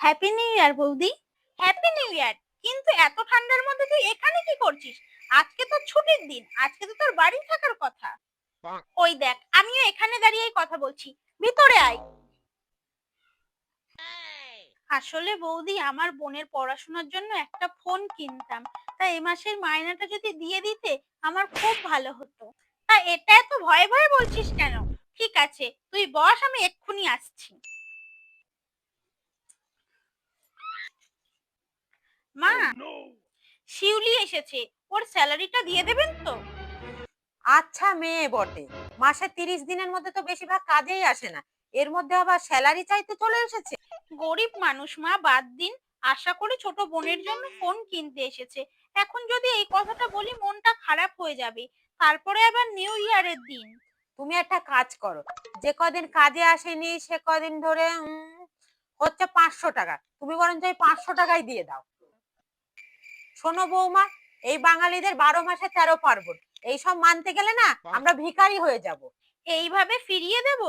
Happy new year বৌদি। Happy new year. কিন্তু এত ঠান্ডার মধ্যে তুই এখানে কি করছিস? আজকে তো ছুটির দিন, আজকে তো তোর বাড়ি থাকার কথা। ওই দেখ, আমিও এখানে দাঁড়িয়েই কথা বলছি। ভিতরে আয়। আসলে বৌদি, আমার বোনের পড়াশোনার জন্য একটা ফোন কিনতাম। তা এই মাসের মাইনাটা যদি দিয়ে দিতে আমার খুব ভালো হতো। তা এটা এত ভয়ে ভয়ে বলছিস কেন? ঠিক আছে, তুই বস, আমি এক্ষুনি আসছি। মা, শিউলি এসেছে, ওর স্যালারিটা দিয়ে দেবেন তো? আচ্ছা মেয়ে বটে, মাসে 30 দিনের মধ্যে তো বেশিরভাগ কাজেই আসে না, এর মধ্যে আবার স্যালারি চাইতে চলে এসেছে। গরিব মানুষ মা, বাদ দিন। আশা করে ছোট বোনের জন্য ফোন কিনতে এসেছে। এখন যদি এই কথাটা বলি মনটা খারাপ হয়ে যাবে। তারপরে আবার নিউ ইয়ারের দিন। তুমি একটা কাজ করো, যে কদিন কাজে আসেনি সে কদিন ধরে হচ্ছে 500 টাকা, তুমি বরঞ্চ এই 500 টাকাই দিয়ে দাও। শোনো বৌমা, এই বাঙালিদের 12 মাসে 13 পার্বণ, এইসব মানতে গেলে না আমরা ভিখারি হয়ে যাব। এইভাবে ফিরিয়ে দেব?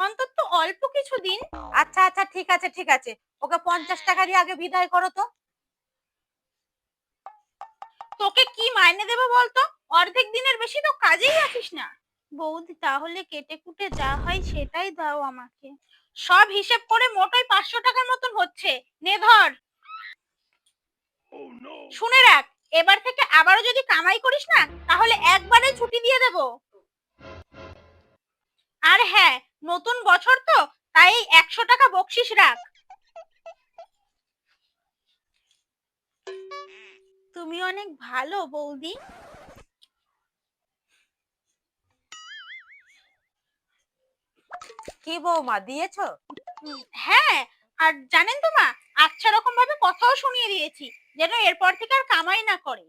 অন্তত অল্প কিছু দিন। আচ্ছা আচ্ছা, ঠিক আছে ঠিক আছে, ওকে 50 টাকা দিয়ে আগে বিদায় করো তো। তোকে কি মাইনে দেবো বলতো? অর্ধেক দিনের বেশি তো কাজেই আসিস না। বৌদি, তাহলে কেটে কুটে যা হয় সেটাই দাও আমাকে। সব হিসেব করে মোটই 500 টাকার মতন হচ্ছে। নে ধর। শুনে রাখ, এবার থেকে আবারও যদি কামাই করিস না, তাহলে একবারে ছুটি দিয়ে দেব। আর হ্যাঁ, নতুন বছর তো, তাই 100 টাকা বকশিস রাখ। তুমি অনেক ভালো বৌদি। কি বৌমা, দিয়েছো? হ্যাঁ। আর জানেন তো মা, আচ্ছা রকম ভাবে কথাও শুনিয়ে দিয়েছি, যেন এরপর থেকে আর কামাই না করে।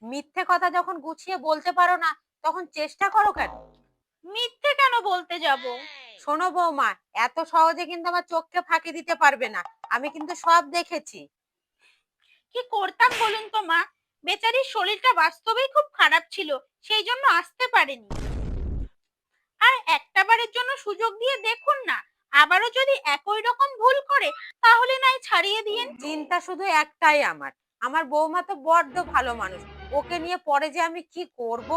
মিথ্যে কথা যখন গুছিয়ে বলতে পারো না, তখন চেষ্টা করো কেন? মিথ্যে কেন বলতে যাব? শোনো বৌমা, এত সহজে কিন্তু আমার চোখকে ফাঁকি দিতে পারবে না, আমি কিন্তু সব দেখেছি। কি করতাম বলুন তো মা? বেচারির শরীরটা বাস্তবেই খুব খারাপ ছিল, সেই জন্য আসতে পারেনি। আর একটা বারের জন্য সুযোগ দিয়ে দেখুন না, আবারও যদি একই রকম ভুল করে, তাহলে নাই ছাড়িয়ে দিয়েন। চিন্তা শুধু একটাই, আমার আমার বৌমা তো বড্ড ভালো মানুষ, ওকে নিয়ে পরে যে আমি কি করব।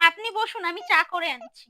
আপনি বসুন, আমি চা করে আনছি।